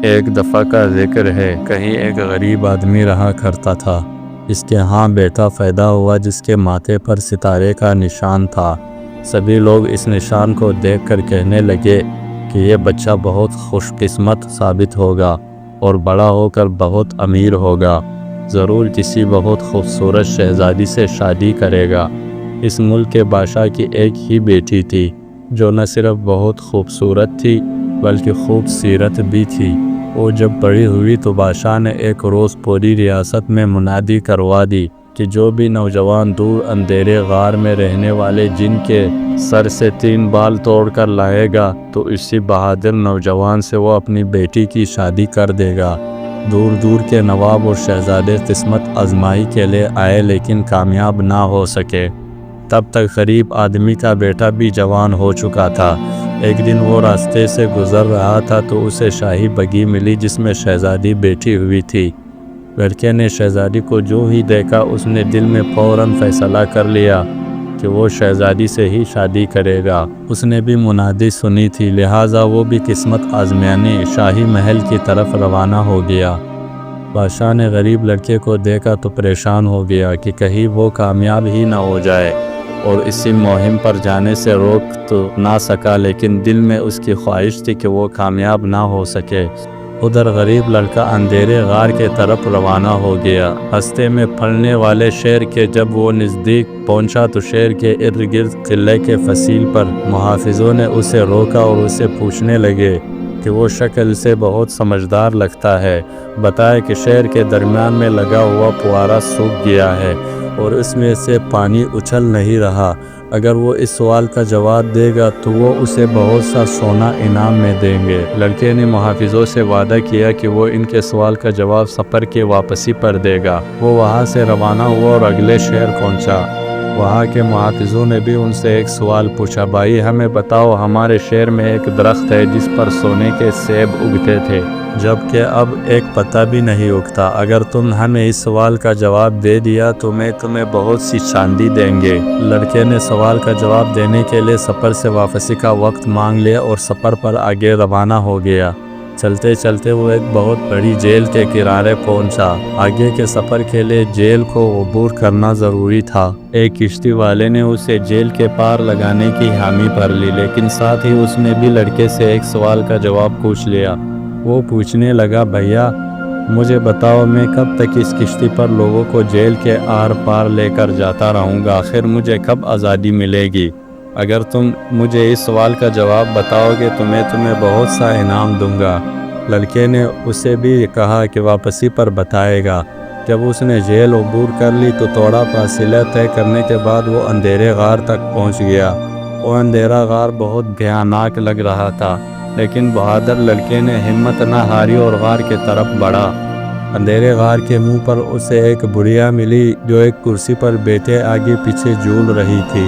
ایک دفعہ کا ذکر ہے، کہیں ایک غریب آدمی رہا کرتا تھا۔ اس کے ہاں بیٹا پیدا ہوا جس کے ماتھے پر ستارے کا نشان تھا۔ سبھی لوگ اس نشان کو دیکھ کر کہنے لگے کہ یہ بچہ بہت خوش قسمت ثابت ہوگا اور بڑا ہو کر بہت امیر ہوگا، ضرور کسی بہت خوبصورت شہزادی سے شادی کرے گا۔ اس ملک کے بادشاہ کی ایک ہی بیٹی تھی جو نہ صرف بہت خوبصورت تھی بلکہ خوب سیرت بھی تھی۔ وہ جب بڑی ہوئی تو بادشاہ نے ایک روز پوری ریاست میں منادی کروا دی کہ جو بھی نوجوان دور اندھیرے غار میں رہنے والے جن کے سر سے 3 بال توڑ کر لائے گا تو اسی بہادر نوجوان سے وہ اپنی بیٹی کی شادی کر دے گا۔ دور دور کے نواب اور شہزادے قسمت آزمائی کے لیے آئے لیکن کامیاب نہ ہو سکے۔ تب تک غریب آدمی کا بیٹا بھی جوان ہو چکا تھا۔ ایک دن وہ راستے سے گزر رہا تھا تو اسے شاہی بگھی ملی جس میں شہزادی بیٹھی ہوئی تھی۔ لڑکے نے شہزادی کو جو ہی دیکھا اس نے دل میں فوراً فیصلہ کر لیا کہ وہ شہزادی سے ہی شادی کرے گا۔ اس نے بھی منادی سنی تھی، لہٰذا وہ بھی قسمت آزمانے شاہی محل کی طرف روانہ ہو گیا۔ بادشاہ نے غریب لڑکے کو دیکھا تو پریشان ہو گیا کہ کہیں وہ کامیاب ہی نہ ہو جائے، اور اسی مہم پر جانے سے روک تو نہ سکا لیکن دل میں اس کی خواہش تھی کہ وہ کامیاب نہ ہو سکے۔ ادھر غریب لڑکا اندھیرے غار کے طرف روانہ ہو گیا۔ راستے میں پھلنے والے شیر کے جب وہ نزدیک پہنچا تو شیر کے ارد گرد قلعے کے فصیل پر محافظوں نے اسے روکا اور اسے پوچھنے لگے کہ وہ شکل سے بہت سمجھدار لگتا ہے، بتایا کہ شیر کے درمیان میں لگا ہوا پھوارا سوکھ گیا ہے اور اس میں سے پانی اچھل نہیں رہا۔ اگر وہ اس سوال کا جواب دے گا تو وہ اسے بہت سا سونا انعام میں دیں گے۔ لڑکے نے محافظوں سے وعدہ کیا کہ وہ ان کے سوال کا جواب سفر کی واپسی پر دے گا۔ وہ وہاں سے روانہ ہوا اور اگلے شہر پہنچا۔ وہاں کے محافظوں نے بھی ان سے ایک سوال پوچھا، بھائی ہمیں بتاؤ، ہمارے شہر میں ایک درخت ہے جس پر سونے کے سیب اگتے تھے جبکہ اب ایک پتا بھی نہیں اگتا۔ اگر تم ہمیں اس سوال کا جواب دے دیا تو میں تمہیں بہت سی چاندی دیں گے۔ لڑکے نے سوال کا جواب دینے کے لیے سفر سے واپسی کا وقت مانگ لیا اور سفر پر آگے روانہ ہو گیا۔ چلتے چلتے وہ ایک بہت بڑی جھیل کے کنارے پہنچا۔ آگے کے سفر کے لیے جھیل کو عبور کرنا ضروری تھا۔ ایک کشتی والے نے اسے جھیل کے پار لگانے کی حامی بھر لی، لیکن ساتھ ہی اس نے بھی لڑکے سے ایک سوال کا جواب پوچھ لیا۔ وہ پوچھنے لگا، بھیا مجھے بتاؤ میں کب تک اس کشتی پر لوگوں کو جھیل کے آر پار لے کر جاتا رہوں گا؟ آخر مجھے کب آزادی ملے گی؟ اگر تم مجھے اس سوال کا جواب بتاؤ گے تو میں تمہیں بہت سا انعام دوں گا۔ لڑکے نے اسے بھی کہا کہ واپسی پر بتائے گا۔ جب اس نے جھیل عبور کر لی تو تھوڑا فاصلہ طے کرنے کے بعد وہ اندھیرے غار تک پہنچ گیا۔ وہ اندھیرا غار بہت بھیانک لگ رہا تھا، لیکن بہادر لڑکے نے ہمت نہ ہاری اور غار کے طرف بڑھا۔ اندھیرے غار کے منہ پر اسے ایک بڑھیا ملی جو ایک کرسی پر بیٹھے آگے پیچھے جھول رہی تھی۔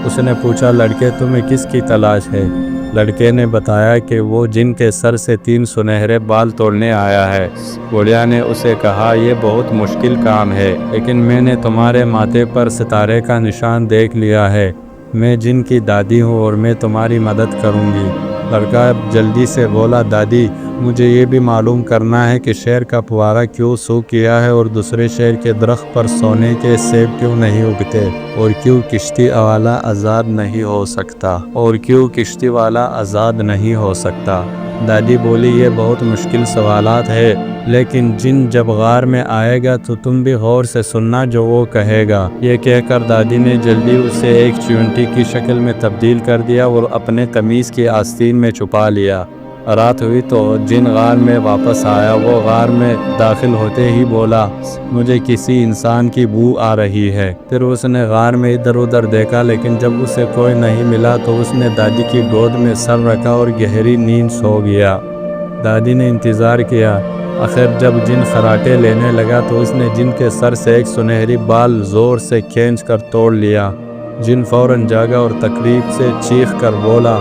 اس نے پوچھا، لڑکے تمہیں کس کی تلاش ہے؟ لڑکے نے بتایا کہ وہ جن کے سر سے 3 سنہرے بال توڑنے آیا ہے۔ بڑھیا نے اسے کہا، یہ بہت مشکل کام ہے لیکن میں نے تمہارے ماتھے پر ستارے کا نشان دیکھ لیا ہے۔ میں جن کی دادی ہوں اور میں تمہاری مدد کروں گی۔ لڑکا جلدی سے بولا، دادی مجھے یہ بھی معلوم کرنا ہے کہ شہر کا پھوارا کیوں سوکھ گیا ہے اور دوسرے شہر کے درخت پر سونے کے سیب کیوں نہیں اگتے، اور کیوں کشتی والا آزاد نہیں ہو سکتا۔ دادی بولی، یہ بہت مشکل سوالات ہے لیکن جن جب غار میں آئے گا تو تم بھی غور سے سننا جو وہ کہے گا۔ یہ کہہ کر دادی نے جلدی اسے ایک چیونٹی کی شکل میں تبدیل کر دیا اور اپنے قمیص کی آستین میں چھپا لیا۔ رات ہوئی تو جن غار میں واپس آیا، وہ غار میں داخل ہوتے ہی بولا، مجھے کسی انسان کی بو آ رہی ہے۔ پھر اس نے غار میں ادھر ادھر دیکھا لیکن جب اسے کوئی نہیں ملا تو اس نے دادی کی گود میں سر رکھا اور گہری نیند سو گیا۔ دادی نے انتظار کیا۔ آخر جب جن خراٹے لینے لگا تو اس نے جن کے سر سے ایک سنہری بال زور سے کھینچ کر توڑ لیا۔ جن فوراً جاگا اور تکلیف سے چیخ کر بولا،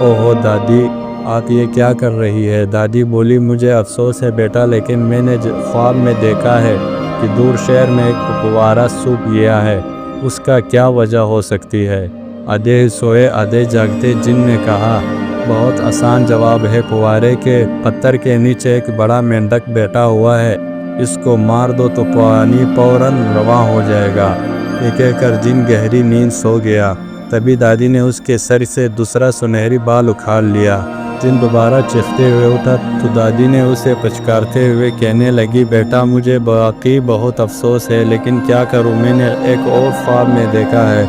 اوہو دادی، آپ یہ کیا کر رہی ہے؟ دادی بولی، مجھے افسوس ہے بیٹا لیکن میں نے خواب میں دیکھا ہے کہ دور شہر میں ایک پھوارا سوکھ گیا ہے۔ اس کا کیا وجہ ہو سکتی ہے؟ آدھے سوئے آدھے جاگتے جن نے کہا، بہت آسان جواب ہے، پوارے کے پتھر کے نیچے ایک بڑا مینڈک بیٹھا ہوا ہے، اس کو مار دو تو پانی فوراً رواں ہو جائے گا۔ یہ کہہ کر جن گہری نیند سو گیا۔ تبھی دادی نے اس کے سر سے دوسرا سنہری بال اکھاڑ لیا۔ جن دوبارہ چیختے ہوئے اٹھا تو دادی نے اسے پچکارتے ہوئے کہنے لگی، بیٹا مجھے واقعی بہت افسوس ہے، لیکن کیا کروں، میں نے ایک اور خواب میں دیکھا ہے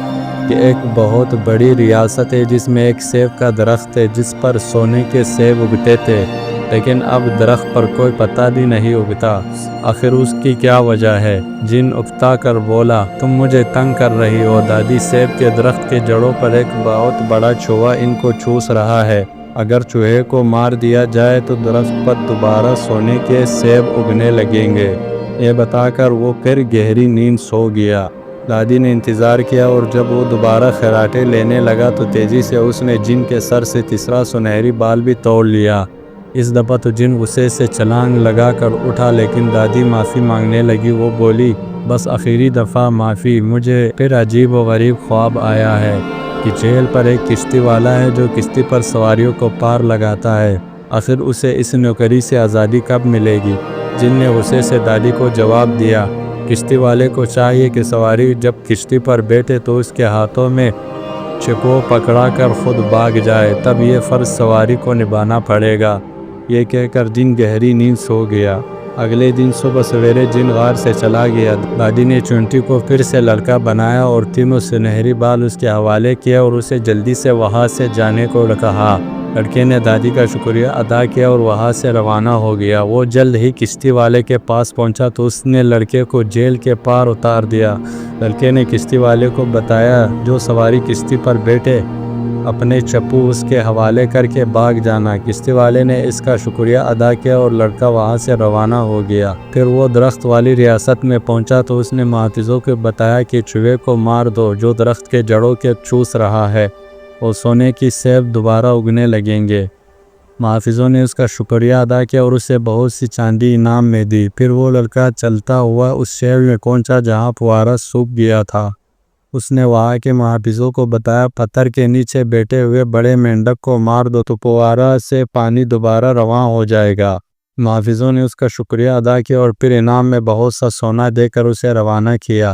کہ ایک بہت بڑی ریاست ہے جس میں ایک سیب کا درخت ہے جس پر سونے کے سیب اگتے تھے، لیکن اب درخت پر کوئی پتا بھی نہیں اگتا۔ آخر اس کی کیا وجہ ہے؟ جن اکتا کر بولا، تم مجھے تنگ کر رہی ہو دادی، سیب کے درخت کے جڑوں پر ایک بہت بڑا چوہا ان کو چوس رہا ہے۔ اگر چوہے کو مار دیا جائے تو درخت پر دوبارہ سونے کے سیب اگنے لگیں گے۔ یہ بتا کر وہ پھر گہری نیند سو گیا۔ دادی نے انتظار کیا اور جب وہ دوبارہ خراٹے لینے لگا تو تیزی سے اس نے جن کے سر سے تیسرا سنہری بال بھی توڑ لیا۔ اس دفعہ تو جن غصے سے چھلانگ لگا کر اٹھا، لیکن دادی معافی مانگنے لگی۔ وہ بولی، بس آخری دفعہ معافی، مجھے پھر عجیب و غریب خواب آیا ہے کہ جھیل پر ایک کشتی والا ہے جو کشتی پر سواریوں کو پار لگاتا ہے۔ آخر اسے اس نوکری سے آزادی کب ملے گی؟ جن نے غصے سے دادی کو جواب دیا، کشتی والے کو چاہیے کہ سواری جب کشتی پر بیٹھے تو اس کے ہاتھوں میں چپو پکڑا کر خود بھاگ جائے، تب یہ فرض سواری کو نبھانا پڑے گا۔ یہ کہہ کر جن گہری نیند سو گیا۔ اگلے دن صبح سویرے جن غار سے چلا گیا۔ دادی نے چونٹی کو پھر سے لڑکا بنایا اور تینوں سنہری بال اس کے حوالے کیا اور اسے جلدی سے وہاں سے جانے کو کہا۔ لڑکے نے دادی کا شکریہ ادا کیا اور وہاں سے روانہ ہو گیا۔ وہ جلد ہی کشتی والے کے پاس پہنچا تو اس نے لڑکے کو جھیل کے پار اتار دیا۔ لڑکے نے کشتی والے کو بتایا، جو سواری کشتی پر بیٹھے اپنے چپو اس کے حوالے کر کے بھاگ جانا۔ کشتی والے نے اس کا شکریہ ادا کیا اور لڑکا وہاں سے روانہ ہو گیا۔ پھر وہ درخت والی ریاست میں پہنچا تو اس نے محافظوں کو بتایا کہ چوہے کو مار دو جو درخت کے جڑوں کے چوس رہا ہے، اور سونے کی سیب دوبارہ اگنے لگیں گے۔ محافظوں نے اس کا شکریہ ادا کیا اور اسے بہت سی چاندی انعام میں دی۔ پھر وہ لڑکا چلتا ہوا اس شہر میں پہنچا جہاں پوارا سوکھ گیا تھا۔ اس نے وہاں کے محافظوں کو بتایا، پتھر کے نیچے بیٹھے ہوئے بڑے مینڈک کو مار دو تو پوارا سے پانی دوبارہ رواں ہو جائے گا۔ محافظوں نے اس کا شکریہ ادا کیا اور پھر انعام میں بہت سا سونا دے کر اسے روانہ کیا۔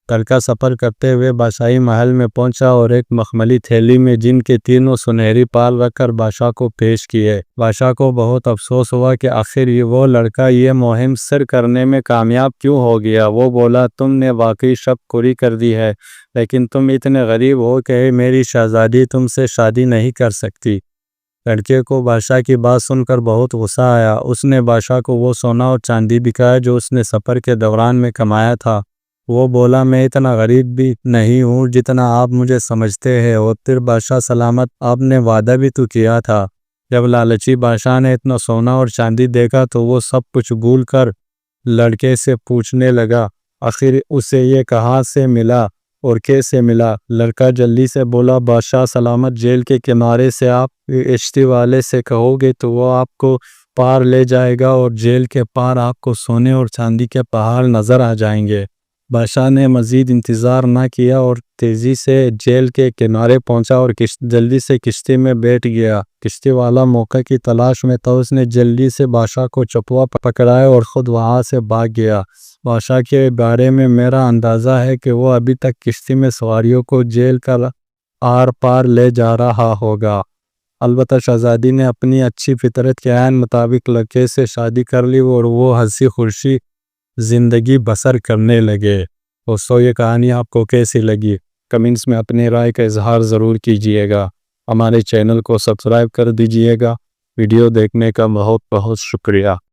لڑکا سفر کرتے ہوئے بادشاہی محل میں پہنچا اور ایک مخملی تھیلی میں جن کے تینوں سنہری بال رکھ کر بادشاہ کو پیش کیے۔ بادشاہ کو بہت افسوس ہوا کہ آخر وہ لڑکا یہ مہم سر کرنے میں کامیاب کیوں ہو گیا۔ وہ بولا، تم نے واقعی شب کوری کر دی ہے، لیکن تم اتنے غریب ہو کہ میری شہزادی تم سے شادی نہیں کر سکتی۔ لڑکے کو بادشاہ کی بات سن کر بہت غصہ آیا۔ اس نے بادشاہ کو وہ سونا اور چاندی دکھایا جو اس نے سفر کے دوران میں کمایا تھا۔ وہ بولا، میں اتنا غریب بھی نہیں ہوں جتنا آپ مجھے سمجھتے ہیں، اور پھر بادشاہ سلامت، آپ نے وعدہ بھی تو کیا تھا۔ جب لالچی بادشاہ نے اتنا سونا اور چاندی دیکھا تو وہ سب کچھ بھول کر لڑکے سے پوچھنے لگا، آخر اسے یہ کہاں سے ملا اور کیسے ملا؟ لڑکا جلدی سے بولا، بادشاہ سلامت، جیل کے کنارے سے آپ کشتی والے سے کہو گے تو وہ آپ کو پار لے جائے گا، اور جیل کے پار آپ کو سونے اور چاندی کے پہاڑ نظر آ جائیں گے۔ بادشاہ نے مزید انتظار نہ کیا اور تیزی سے جیل کے کنارے پہنچا اور جلدی سے کشتی میں بیٹھ گیا۔ کشتی والا موقع کی تلاش میں تھا، اس نے جلدی سے بادشاہ کو چپوا پکڑایا اور خود وہاں سے بھاگ گیا۔ بادشاہ کے بارے میں میرا اندازہ ہے کہ وہ ابھی تک کشتی میں سواریوں کو جیل کا آر پار لے جا رہا ہوگا۔ البتہ شہزادی نے اپنی اچھی فطرت کے عین مطابق لڑکے سے شادی کر لی اور وہ ہنسی خوشی زندگی بسر کرنے لگے۔ دوستو، یہ کہانی آپ کو کیسی لگی؟ کمنٹس میں اپنی رائے کا اظہار ضرور کیجیے گا۔ ہمارے چینل کو سبسکرائب کر دیجیے گا۔ ویڈیو دیکھنے کا بہت بہت شکریہ۔